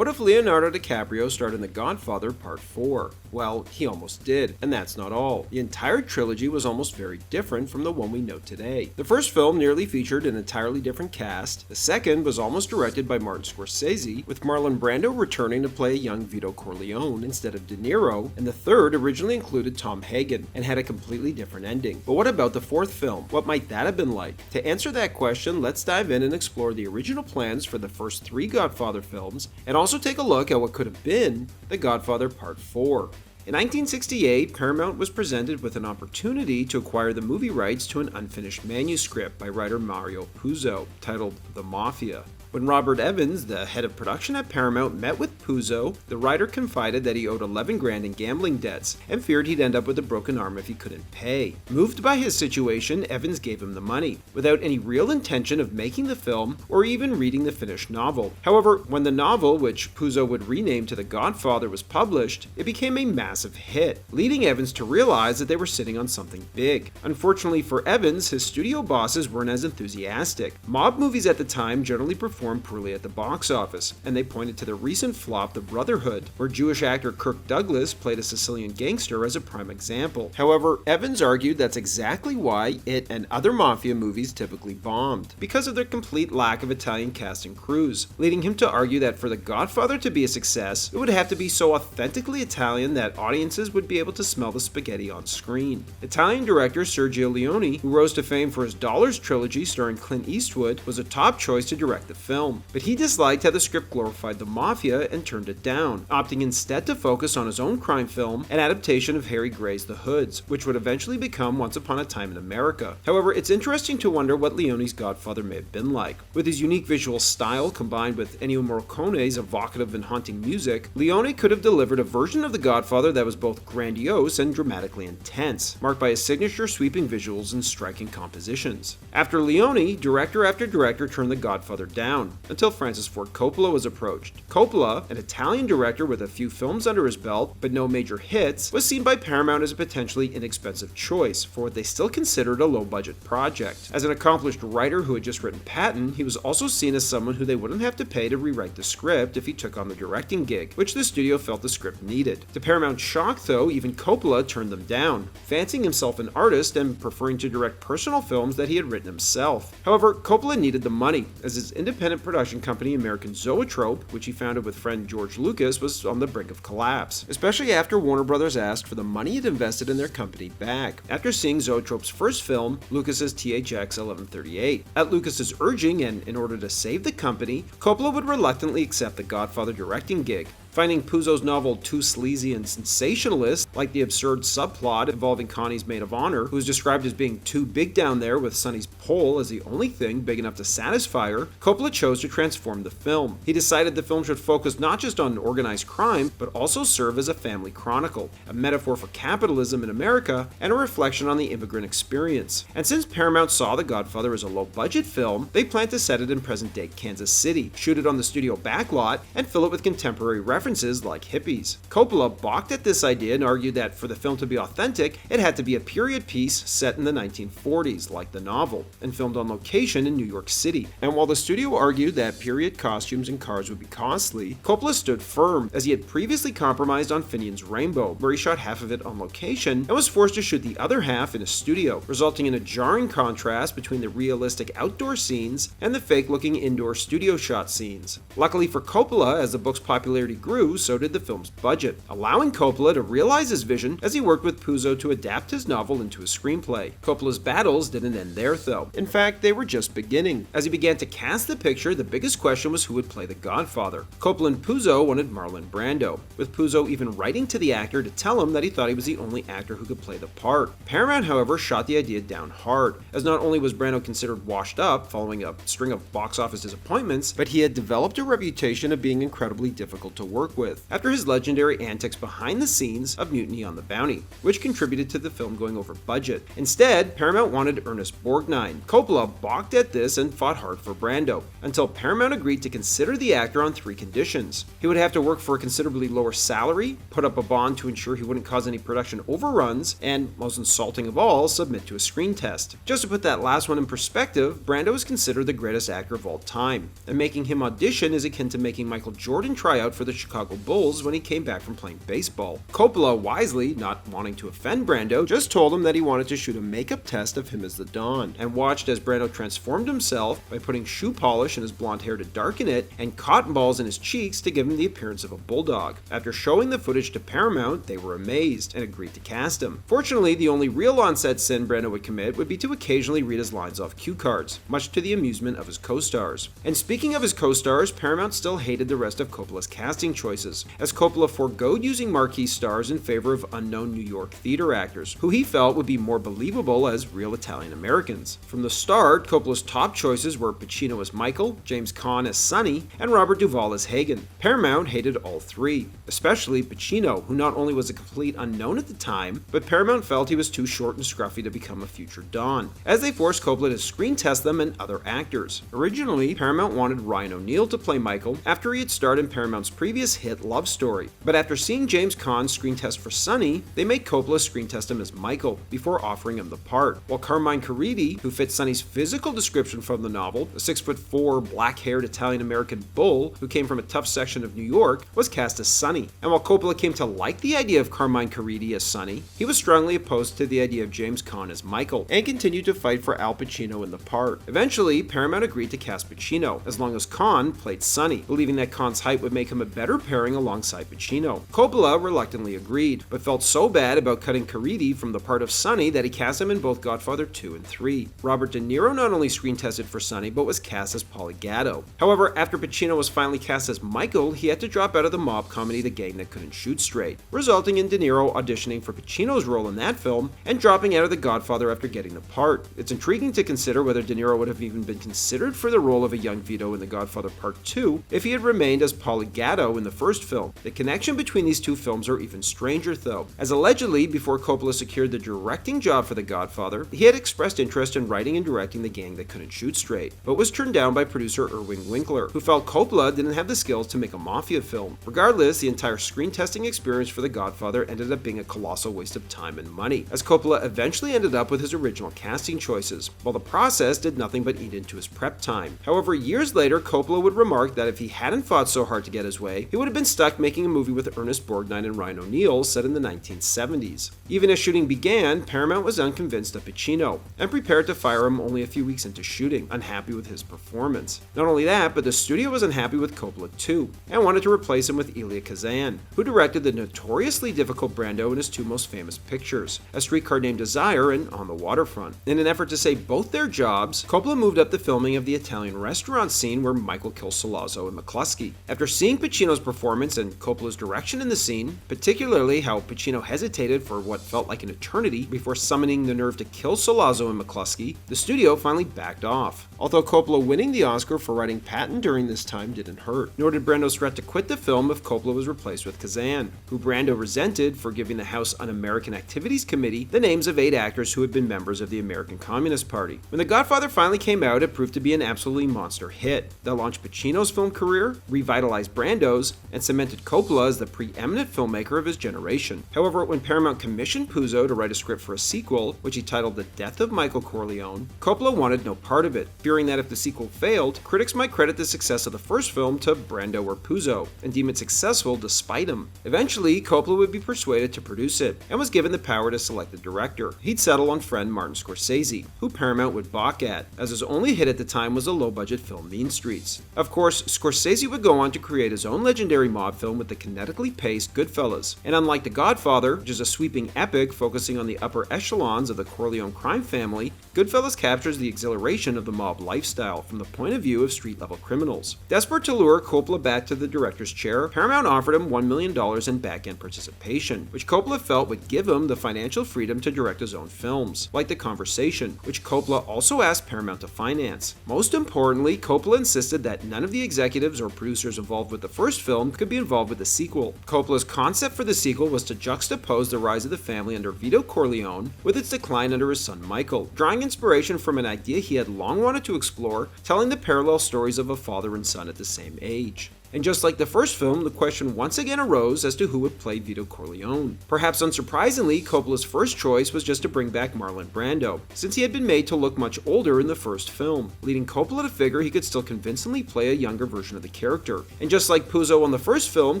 What if Leonardo DiCaprio starred in The Godfather Part 4? Well, he almost did, and that's not all. The entire trilogy was almost very different from the one we know today. The first film nearly featured an entirely different cast, the second was almost directed by Martin Scorsese, with Marlon Brando returning to play a young Vito Corleone instead of De Niro, and the third originally included Tom Hagen, and had a completely different ending. But what about the fourth film? What might that have been like? To answer that question, let's dive in and explore the original plans for the first three Godfather films, and also take a look at what could have been The Godfather Part 4. In 1968, Paramount was presented with an opportunity to acquire the movie rights to an unfinished manuscript by writer Mario Puzo, titled The Mafia. When Robert Evans, the head of production at Paramount, met with Puzo, the writer confided that he owed $11,000 in gambling debts and feared he'd end up with a broken arm if he couldn't pay. Moved by his situation, Evans gave him the money, without any real intention of making the film or even reading the finished novel. However, when the novel, which Puzo would rename to The Godfather, was published, it became a massive hit, leading Evans to realize that they were sitting on something big. Unfortunately for Evans, his studio bosses weren't as enthusiastic. Mob movies at the time generally performed poorly at the box office, and they pointed to the recent flop The Brotherhood, where Jewish actor Kirk Douglas played a Sicilian gangster as a prime example. However, Evans argued that's exactly why it and other mafia movies typically bombed, because of their complete lack of Italian cast and crews, leading him to argue that for The Godfather to be a success, it would have to be so authentically Italian that audiences would be able to smell the spaghetti on screen. Italian director Sergio Leone, who rose to fame for his Dollars trilogy starring Clint Eastwood, was a top choice to direct the film, but he disliked how the script glorified the mafia and turned it down, opting instead to focus on his own crime film, an adaptation of Harry Gray's The Hoods, which would eventually become Once Upon a Time in America. However, it's interesting to wonder what Leone's Godfather may have been like. With his unique visual style combined with Ennio Morricone's evocative and haunting music, Leone could have delivered a version of The Godfather that was both grandiose and dramatically intense, marked by his signature sweeping visuals and striking compositions. After Leone, director after director turned The Godfather down, until Francis Ford Coppola was approached. Coppola, an Italian director with a few films under his belt, but no major hits, was seen by Paramount as a potentially inexpensive choice for what they still considered a low-budget project. As an accomplished writer who had just written Patton, he was also seen as someone who they wouldn't have to pay to rewrite the script if he took on the directing gig, which the studio felt the script needed. To Paramount's shock, though, even Coppola turned them down, fancying himself an artist and preferring to direct personal films that he had written himself. However, Coppola needed the money, as his independent production company American Zoetrope, which he founded with friend George Lucas, was on the brink of collapse, especially after Warner Brothers asked for the money it invested in their company back. After seeing Zoetrope's first film, Lucas's THX 1138, at Lucas's urging and in order to save the company, Coppola would reluctantly accept the Godfather directing gig. Finding Puzo's novel too sleazy and sensationalist, like the absurd subplot involving Connie's maid of honor, who was described as being too big down there with Sonny's pole as the only thing big enough to satisfy her, Coppola chose to transform the film. He decided the film should focus not just on organized crime, but also serve as a family chronicle, a metaphor for capitalism in America, and a reflection on the immigrant experience. And since Paramount saw The Godfather as a low-budget film, they planned to set it in present-day Kansas City, shoot it on the studio backlot, and fill it with contemporary references like hippies. Coppola balked at this idea and argued that for the film to be authentic, it had to be a period piece set in the 1940s, like the novel, and filmed on location in New York City. And while the studio argued that period costumes and cars would be costly, Coppola stood firm, as he had previously compromised on Finian's Rainbow, where he shot half of it on location and was forced to shoot the other half in a studio, resulting in a jarring contrast between the realistic outdoor scenes and the fake-looking indoor studio shot scenes. Luckily for Coppola, as the book's popularity grew, so did the film's budget, allowing Coppola to realize his vision as he worked with Puzo to adapt his novel into a screenplay. Coppola's battles didn't end there, though. In fact, they were just beginning. As he began to cast the picture, the biggest question was who would play the Godfather. Coppola and Puzo wanted Marlon Brando, with Puzo even writing to the actor to tell him that he thought he was the only actor who could play the part. Paramount, however, shot the idea down hard, as not only was Brando considered washed up following a string of box office disappointments, but he had developed a reputation of being incredibly difficult to work work with, after his legendary antics behind the scenes of Mutiny on the Bounty, which contributed to the film going over budget. Instead, Paramount wanted Ernest Borgnine. Coppola balked at this and fought hard for Brando, until Paramount agreed to consider the actor on 3 conditions. He would have to work for a considerably lower salary, put up a bond to ensure he wouldn't cause any production overruns, and, most insulting of all, submit to a screen test. Just to put that last one in perspective, Brando is considered the greatest actor of all time, and making him audition is akin to making Michael Jordan try out for the Chicago Bulls when he came back from playing baseball. Coppola, wisely, not wanting to offend Brando, just told him that he wanted to shoot a makeup test of him as the Don, and watched as Brando transformed himself by putting shoe polish in his blonde hair to darken it, and cotton balls in his cheeks to give him the appearance of a bulldog. After showing the footage to Paramount, they were amazed, and agreed to cast him. Fortunately, the only real on-set sin Brando would commit would be to occasionally read his lines off cue cards, much to the amusement of his co-stars. And speaking of his co-stars, Paramount still hated the rest of Coppola's casting choices, as Coppola foregoed using marquee stars in favor of unknown New York theater actors, who he felt would be more believable as real Italian Americans. From the start, Coppola's top choices were Pacino as Michael, James Caan as Sonny, and Robert Duvall as Hagen. Paramount hated all 3, especially Pacino, who not only was a complete unknown at the time, but Paramount felt he was too short and scruffy to become a future Don, as they forced Coppola to screen test them and other actors. Originally, Paramount wanted Ryan O'Neal to play Michael after he had starred in Paramount's previous hit Love Story, but after seeing James Caan screen test for Sonny, they made Coppola screen test him as Michael before offering him the part, while Carmine Caridi, who fit Sonny's physical description from the novel, a 6'4", black-haired Italian-American bull who came from a tough section of New York, was cast as Sonny. And while Coppola came to like the idea of Carmine Caridi as Sonny, he was strongly opposed to the idea of James Caan as Michael, and continued to fight for Al Pacino in the part. Eventually, Paramount agreed to cast Pacino, as long as Caan played Sonny, believing that Caan's height would make him a better pairing alongside Pacino. Coppola reluctantly agreed, but felt so bad about cutting Caridi from the part of Sonny that he cast him in both Godfather 2 and 3. Robert De Niro not only screen tested for Sonny, but was cast as Paulie Gatto. However, after Pacino was finally cast as Michael, he had to drop out of the mob comedy The Gang That Couldn't Shoot Straight, resulting in De Niro auditioning for Pacino's role in that film and dropping out of The Godfather after getting the part. It's intriguing to consider whether De Niro would have even been considered for the role of a young Vito in The Godfather Part 2 if he had remained as Paulie Gatto in the first film. The connection between these two films are even stranger though, as allegedly before Coppola secured the directing job for The Godfather, he had expressed interest in writing and directing The Gang That Couldn't Shoot Straight, but was turned down by producer Irving Winkler, who felt Coppola didn't have the skills to make a mafia film. Regardless, the entire screen testing experience for The Godfather ended up being a colossal waste of time and money, as Coppola eventually ended up with his original casting choices, while the process did nothing but eat into his prep time. However, years later, Coppola would remark that if he hadn't fought so hard to get his way, he would have been stuck making a movie with Ernest Borgnine and Ryan O'Neal set in the 1970s. Even as shooting began, Paramount was unconvinced of Pacino, and prepared to fire him only a few weeks into shooting, unhappy with his performance. Not only that, but the studio was unhappy with Coppola too, and wanted to replace him with Elia Kazan, who directed the notoriously difficult Brando in his 2 most famous pictures, A Streetcar Named Desire and On the Waterfront. In an effort to save both their jobs, Coppola moved up the filming of the Italian restaurant scene where Michael kills Sollozzo and McCluskey. After seeing Pacino's performance and Coppola's direction in the scene, particularly how Pacino hesitated for what felt like an eternity before summoning the nerve to kill Sollozzo and McCluskey, the studio finally backed off. Although Coppola winning the Oscar for writing Patton during this time didn't hurt, nor did Brando's threat to quit the film if Coppola was replaced with Kazan, who Brando resented for giving the House Un-American Activities Committee the names of 8 actors who had been members of the American Communist Party. When The Godfather finally came out, it proved to be an absolutely monster hit that launched Pacino's film career, revitalized Brando's, and cemented Coppola as the preeminent filmmaker of his generation. However, when Paramount commissioned Puzo to write a script for a sequel, which he titled The Death of Michael Corleone, Coppola wanted no part of it, fearing that if the sequel failed, critics might credit the success of the first film to Brando or Puzo, and deem it successful despite him. Eventually, Coppola would be persuaded to produce it, and was given the power to select the director. He'd settle on friend Martin Scorsese, who Paramount would balk at, as his only hit at the time was a low-budget film Mean Streets. Of course, Scorsese would go on to create his own legendary mob film with the kinetically paced Goodfellas, and unlike The Godfather, which is a sweeping epic focusing on the upper echelons of the Corleone crime family, Goodfellas captures the exhilaration of the mob mob lifestyle from the point of view of street-level criminals. Desperate to lure Coppola back to the director's chair, Paramount offered him $1 million in back-end participation, which Coppola felt would give him the financial freedom to direct his own films, like The Conversation, which Coppola also asked Paramount to finance. Most importantly, Coppola insisted that none of the executives or producers involved with the first film could be involved with the sequel. Coppola's concept for the sequel was to juxtapose the rise of the family under Vito Corleone with its decline under his son Michael, drawing inspiration from an idea he had long wanted to explore, telling the parallel stories of a father and son at the same age. And just like the first film, the question once again arose as to who would play Vito Corleone. Perhaps unsurprisingly, Coppola's first choice was just to bring back Marlon Brando, since he had been made to look much older in the first film, leading Coppola to figure he could still convincingly play a younger version of the character. And just like Puzo on the first film,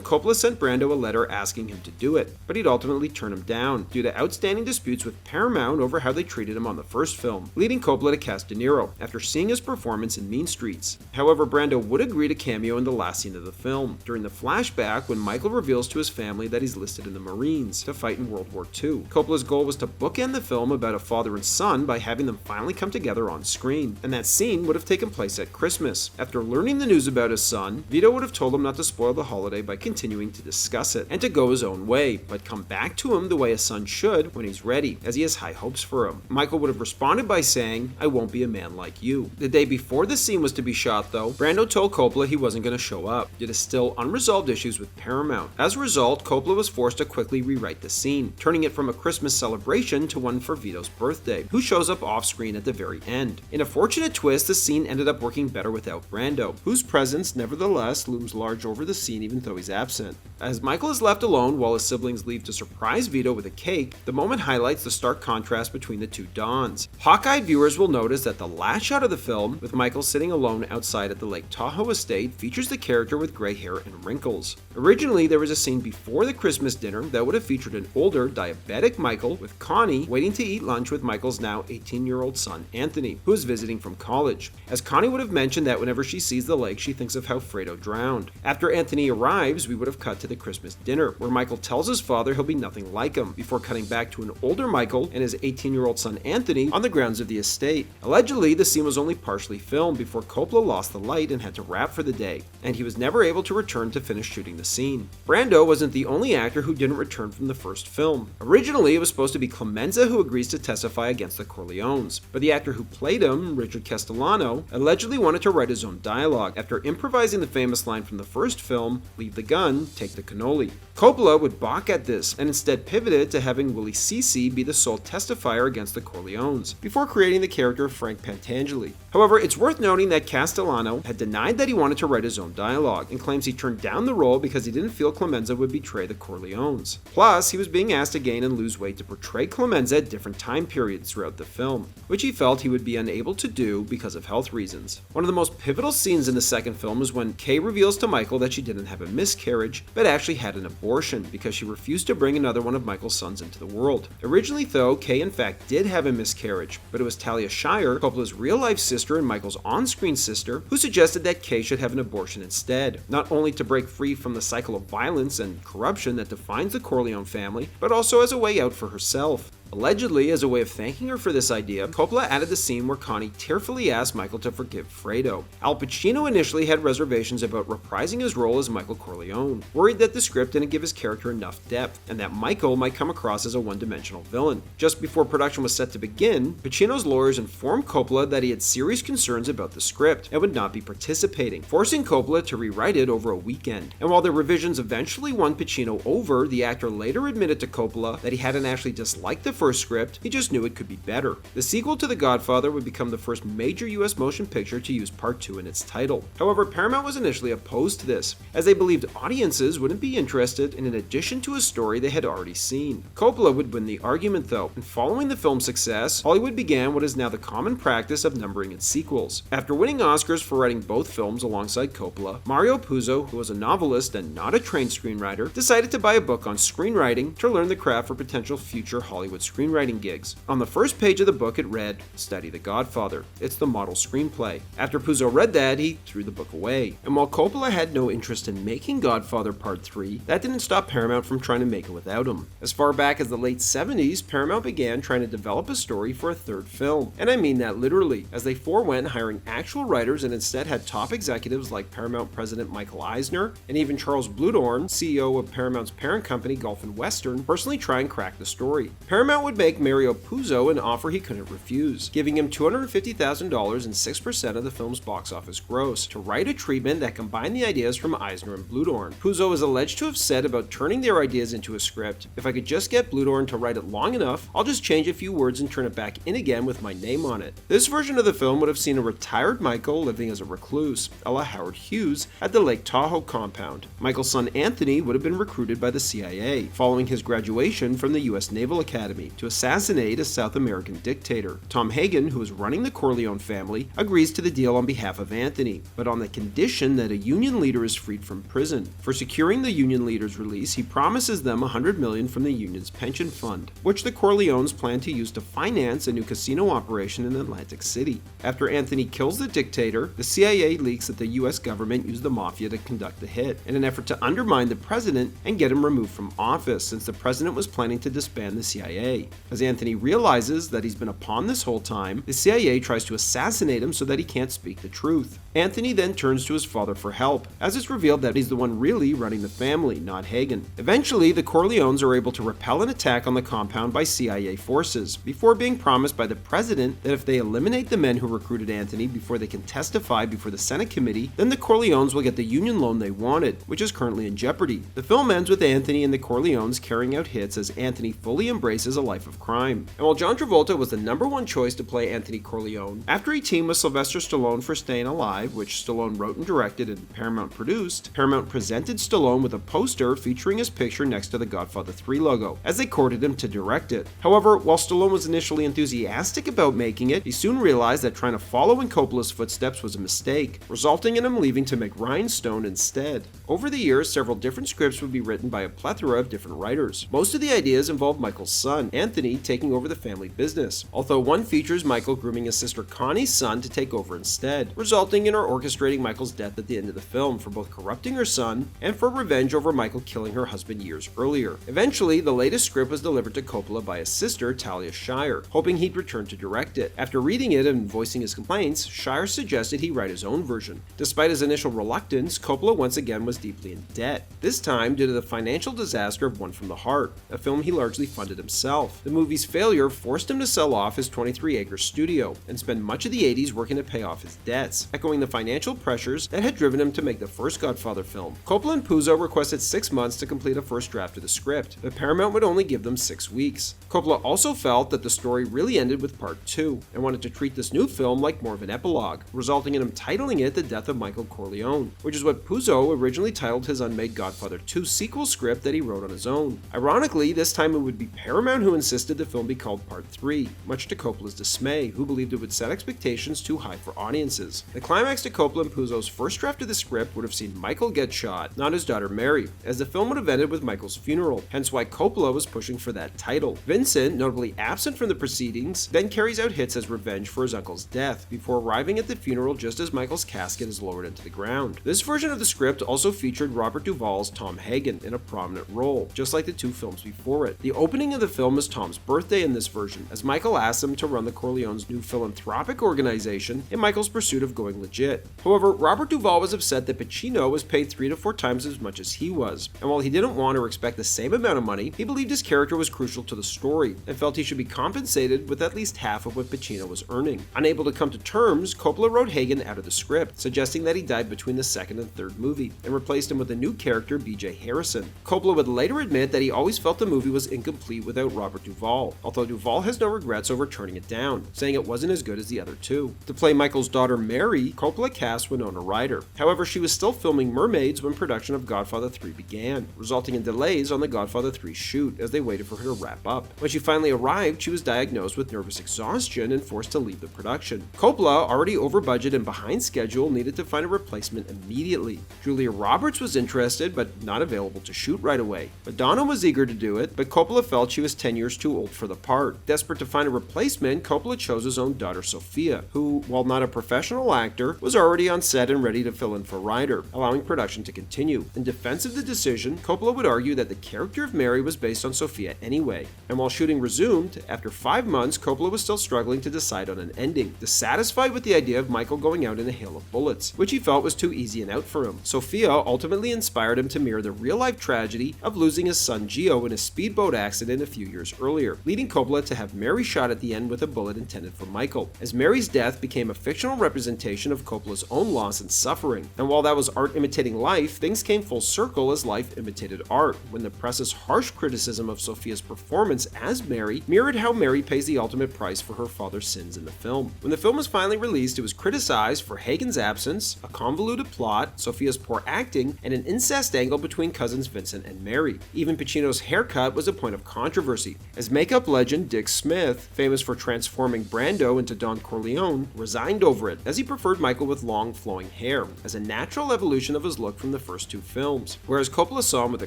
Coppola sent Brando a letter asking him to do it, but he'd ultimately turn him down due to outstanding disputes with Paramount over how they treated him on the first film, leading Coppola to cast De Niro after seeing his performance in Mean Streets. However, Brando would agree to cameo in the last scene of the film, during the flashback when Michael reveals to his family that he's listed in the Marines to fight in World War II. Coppola's goal was to bookend the film about a father and son by having them finally come together on screen, and that scene would have taken place at Christmas. After learning the news about his son, Vito would have told him not to spoil the holiday by continuing to discuss it, and to go his own way, but come back to him the way a son should when he's ready, as he has high hopes for him. Michael would have responded by saying, "I won't be a man like you." The day before the scene was to be shot, though, Brando told Coppola he wasn't going to show up, due to still unresolved issues with Paramount. As a result, Coppola was forced to quickly rewrite the scene, turning it from a Christmas celebration to one for Vito's birthday, who shows up off-screen at the very end. In a fortunate twist, the scene ended up working better without Brando, whose presence nevertheless looms large over the scene even though he's absent. As Michael is left alone while his siblings leave to surprise Vito with a cake, the moment highlights the stark contrast between the two Dons. Hawk-eyed viewers will notice that the last shot of the film, with Michael sitting alone outside at the Lake Tahoe estate, features the character with gray hair and wrinkles. Originally, there was a scene before the Christmas dinner that would have featured an older, diabetic Michael with Connie waiting to eat lunch with Michael's now 18-year-old son Anthony, who is visiting from college, as Connie would have mentioned that whenever she sees the lake, she thinks of how Fredo drowned. After Anthony arrives, we would have cut to the Christmas dinner, where Michael tells his father he'll be nothing like him, before cutting back to an older Michael and his 18-year-old son Anthony on the grounds of the estate. Allegedly, the scene was only partially filmed before Coppola lost the light and had to wrap for the day, and he was never able to return to finish shooting the scene. Brando wasn't the only actor who didn't return from the first film. Originally, it was supposed to be Clemenza who agrees to testify against the Corleones, but the actor who played him, Richard Castellano, allegedly wanted to write his own dialogue after improvising the famous line from the first film, "Leave the gun, take the cannoli." Coppola would balk at this and instead pivoted to having Willie Cece be the sole testifier against the Corleones, before creating the character of Frank Pantangeli. However, it's worth noting that Castellano had denied that he wanted to write his own dialogue, and claims he turned down the role because he didn't feel Clemenza would betray the Corleones. Plus, he was being asked to gain and lose weight to portray Clemenza at different time periods throughout the film, which he felt he would be unable to do because of health reasons. One of the most pivotal scenes in the second film is when Kay reveals to Michael that she didn't have a miscarriage, but actually had an abortion because she refused to bring another one of Michael's sons into the world. Originally though, Kay in fact did have a miscarriage, but it was Talia Shire, Coppola's real-life sister and Michael's on-screen sister, who suggested that Kay should have an abortion instead, not only to break free from the cycle of violence and corruption that defines the Corleone family, but also as a way out for herself. Allegedly, as a way of thanking her for this idea, Coppola added the scene where Connie tearfully asked Michael to forgive Fredo. Al Pacino initially had reservations about reprising his role as Michael Corleone, worried that the script didn't give his character enough depth, and that Michael might come across as a one-dimensional villain. Just before production was set to begin, Pacino's lawyers informed Coppola that he had serious concerns about the script and would not be participating, forcing Coppola to rewrite it over a weekend. And while the revisions eventually won Pacino over, the actor later admitted to Coppola that he hadn't actually disliked the first script, he just knew it could be better. The sequel to The Godfather would become the first major US motion picture to use Part 2 in its title. However, Paramount was initially opposed to this, as they believed audiences wouldn't be interested in an addition to a story they had already seen. Coppola would win the argument though, and following the film's success, Hollywood began what is now the common practice of numbering its sequels. After winning Oscars for writing both films alongside Coppola, Mario Puzo, who was a novelist and not a trained screenwriter, decided to buy a book on screenwriting to learn the craft for potential future Hollywood screenwriting gigs. On the first page of the book it read, "Study The Godfather. It's the model screenplay." After Puzo read that, he threw the book away. And while Coppola had no interest in making Godfather Part 3, that didn't stop Paramount from trying to make it without him. As far back as the late 70s, Paramount began trying to develop a story for a third film. And I mean that literally, as they forewent hiring actual writers and instead had top executives like Paramount President Michael Eisner and even Charles Bluhdorn, CEO of Paramount's parent company Gulf and Western, personally try and crack the story. Paramount would make Mario Puzo an offer he couldn't refuse, giving him $250,000 and 6% of the film's box office gross to write a treatment that combined the ideas from Eisner and Bluhdorn. Puzo is alleged to have said about turning their ideas into a script, "If I could just get Bluhdorn to write it long enough, I'll just change a few words and turn it back in again with my name on it." This version of the film would have seen a retired Michael living as a recluse, a la Howard Hughes, at the Lake Tahoe compound. Michael's son Anthony would have been recruited by the CIA, following his graduation from the U.S. Naval Academy, to assassinate a South American dictator. Tom Hagen, who is running the Corleone family, agrees to the deal on behalf of Anthony, but on the condition that a Union leader is freed from prison. For securing the Union leader's release, he promises them $100 million from the Union's pension fund, which the Corleones plan to use to finance a new casino operation in Atlantic City. After Anthony kills the dictator, the CIA leaks that the U.S. government used the mafia to conduct the hit, in an effort to undermine the president and get him removed from office, since the president was planning to disband the CIA. As Anthony realizes that he's been a pawn this whole time, the CIA tries to assassinate him so that he can't speak the truth. Anthony then turns to his father for help, as it's revealed that he's the one really running the family, not Hagen. Eventually, the Corleones are able to repel an attack on the compound by CIA forces, before being promised by the president that if they eliminate the men who recruited Anthony before they can testify before the Senate committee, then the Corleones will get the Union loan they wanted, which is currently in jeopardy. The film ends with Anthony and the Corleones carrying out hits as Anthony fully embraces a life of crime. And while John Travolta was the #1 choice to play Anthony Corleone, after he teamed with Sylvester Stallone for Staying Alive, which Stallone wrote and directed and Paramount produced, Paramount presented Stallone with a poster featuring his picture next to the Godfather 3 logo, as they courted him to direct it. However, while Stallone was initially enthusiastic about making it, he soon realized that trying to follow in Coppola's footsteps was a mistake, resulting in him leaving to make Rhinestone instead. Over the years, several different scripts would be written by a plethora of different writers. Most of the ideas involve Michael's son, Anthony, taking over the family business, although one features Michael grooming his sister Connie's son to take over instead, resulting in her orchestrating Michael's death at the end of the film for both corrupting her son and for revenge over Michael killing her husband years earlier. Eventually, the latest script was delivered to Coppola by his sister, Talia Shire, hoping he'd return to direct it. After reading it and voicing his complaints, Shire suggested he write his own version. Despite his initial reluctance, Coppola once again was deeply in debt, this time due to the financial disaster of One from the Heart, a film he largely funded himself. The movie's failure forced him to sell off his 23-acre studio and spend much of the 80s working to pay off his debts, echoing the financial pressures that had driven him to make the first Godfather film. Coppola and Puzo requested 6 months to complete a first draft of the script, but Paramount would only give them 6 weeks. Coppola also felt that the story really ended with Part 2, and wanted to treat this new film like more of an epilogue, resulting in him titling it The Death of Michael Corleone, which is what Puzo originally titled his unmade Godfather 2 sequel script that he wrote on his own. Ironically, this time it would be Paramount who insisted the film be called Part 3, much to Coppola's dismay, who believed it would set expectations too high for audiences. The climax to Coppola and Puzo's first draft of the script would have seen Michael get shot, not his daughter Mary, as the film would have ended with Michael's funeral, hence why Coppola was pushing for that title. Vincent, notably absent from the proceedings, then carries out hits as revenge for his uncle's death, before arriving at the funeral just as Michael's casket is lowered into the ground. This version of the script also featured Robert Duvall's Tom Hagen in a prominent role, just like the 2 films before it. The opening of the film is Tom's birthday in this version, as Michael asks him to run the Corleone's new philanthropic organization in Michael's pursuit of going legit. However, Robert Duvall was upset that Pacino was paid 3 to 4 times as much as he was, and while he didn't want or expect the same amount of money, he believed his character was crucial to the story, and felt he should be compensated with at least half of what Pacino was earning. Unable to come to terms, Coppola wrote Hagen out of the script, suggesting that he died between the second and third movie, and replaced him with a new character, B.J. Harrison. Coppola would later admit that he always felt the movie was incomplete without Robert Duvall, although Duvall has no regrets over turning it down, saying it wasn't as good as the other 2. To play Michael's daughter Mary, Coppola cast Winona Ryder. However, she was still filming Mermaids when production of Godfather 3 began, resulting in delays on the Godfather 3 shoot as they waited for her to wrap up. When she finally arrived, she was diagnosed with nervous exhaustion and forced to leave the production. Coppola, already over budget and behind schedule, needed to find a replacement immediately. Julia Roberts was interested, but not available to shoot right away. Madonna was eager to do it, but Coppola felt she was 10 years too old for the part. Desperate to find a replacement, Coppola chose his own daughter Sofia, who, while not a professional actor, was already on set and ready to fill in for Ryder, allowing production to continue. In defense of the decision, Coppola would argue that the character of Mary was based on Sofia anyway. And while shooting resumed, after 5 months, Coppola was still struggling to decide on an ending, dissatisfied with the idea of Michael going out in a hail of bullets, which he felt was too easy an out for him. Sofia ultimately inspired him to mirror the real-life tragedy of losing his son Gio in a speedboat accident a few years earlier, leading Coppola to have Mary shot at the end with a bullet intended for Michael, as Mary's death became a fictional representation of Coppola's own loss and suffering. And while that was art imitating life, things came full circle as life imitated art, when the press's harsh criticism of Sofia's performance as Mary mirrored how Mary pays the ultimate price for her father's sins in the film. When the film was finally released, it was criticized for Hagen's absence, a convoluted plot, Sofia's poor acting, and an incest angle between cousins Vincent and Mary. Even Pacino's haircut was a point of controversy, as makeup legend Dick Smith, famous for transforming Brando into Don Corleone, resigned over it, as he preferred Michael with long, flowing hair, as a natural evolution of his look from the first 2 films, whereas Coppola saw him with a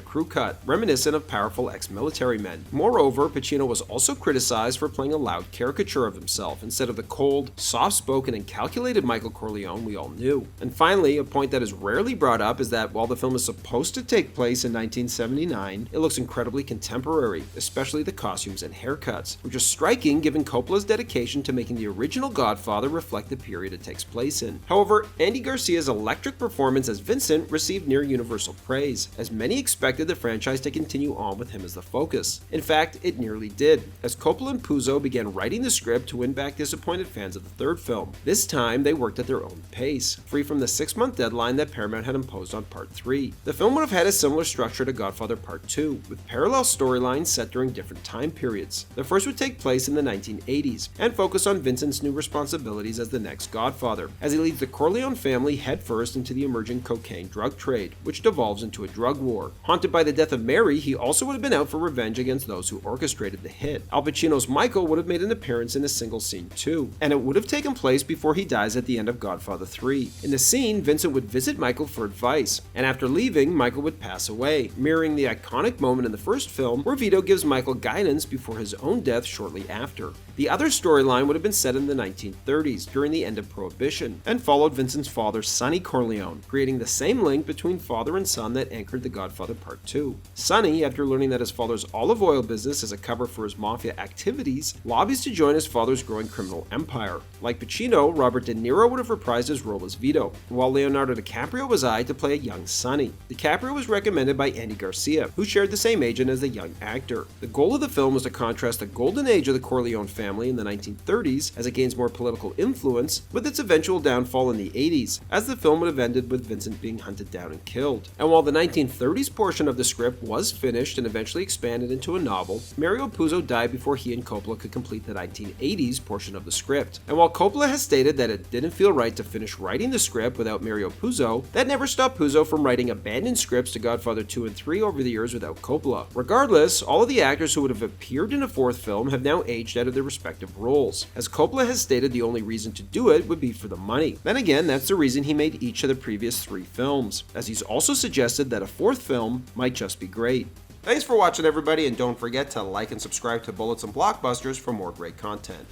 crew cut, reminiscent of powerful ex-military men. Moreover, Pacino was also criticized for playing a loud caricature of himself, instead of the cold, soft-spoken, and calculated Michael Corleone we all knew. And finally, a point that is rarely brought up is that while the film is supposed to take place in 1979, it looks incredibly contemporary, especially the costumes and haircuts, which is striking given Coppola's dedication to making the original Godfather reflect the period it takes place in. However, Andy Garcia's electric performance as Vincent received near universal praise, as many expected the franchise to continue on with him as the focus. In fact, it nearly did, as Coppola and Puzo began writing the script to win back disappointed fans of the third film. This time, they worked at their own pace, free from the 6-month deadline that Paramount had imposed on Part 3. The film would have had a similar structure to Godfather Part 2, with parallel storylines set during different time periods. The first would take place in the 1980s, and focus on Vincent's new responsibilities as the next Godfather, as he leads the Corleone family headfirst into the emerging cocaine drug trade, which devolves into a drug war. Haunted by the death of Mary, he also would have been out for revenge against those who orchestrated the hit. Al Pacino's Michael would have made an appearance in a single scene too, and it would have taken place before he dies at the end of Godfather 3. In the scene, Vincent would visit Michael for advice, and after leaving, Michael would pass away, mirroring the iconic moment in the first film where Vito gives Michael guidance before his own death shortly after. The other storyline would have been set in the 1930s, during the end of Prohibition, and followed Vincent's father, Sonny Corleone, creating the same link between father and son that anchored The Godfather Part 2. Sonny, after learning that his father's olive oil business is a cover for his mafia activities, lobbies to join his father's growing criminal empire. Like Pacino, Robert De Niro would have reprised his role as Vito, while Leonardo DiCaprio was eyed to play a young Sonny. DiCaprio was recommended by Andy Garcia, who shared the same agent as the young actor. The goal of the film was to contrast the golden age of the Corleone family in the 1930s, as it gains more political influence, with its eventual downfall in the 80s, as the film would have ended with Vincent being hunted down and killed. And while the 1930s portion of the script was finished and eventually expanded into a novel, Mario Puzo died before he and Coppola could complete the 1980s portion of the script. And while Coppola has stated that it didn't feel right to finish writing the script without Mario Puzo, that never stopped Puzo from writing abandoned scripts to Godfather 2 and 3 over the years without Coppola. Regardless, all of the actors who would have appeared in a fourth film have now aged out of their respective roles, as Coppola has stated the only reason to do it would be for the money. Then again, that's the reason he made each of the previous 3 films, as he's also suggested that a fourth film might just be great. Thanks for watching everybody, and don't forget to like and subscribe to Bullets and Blockbusters for more great content.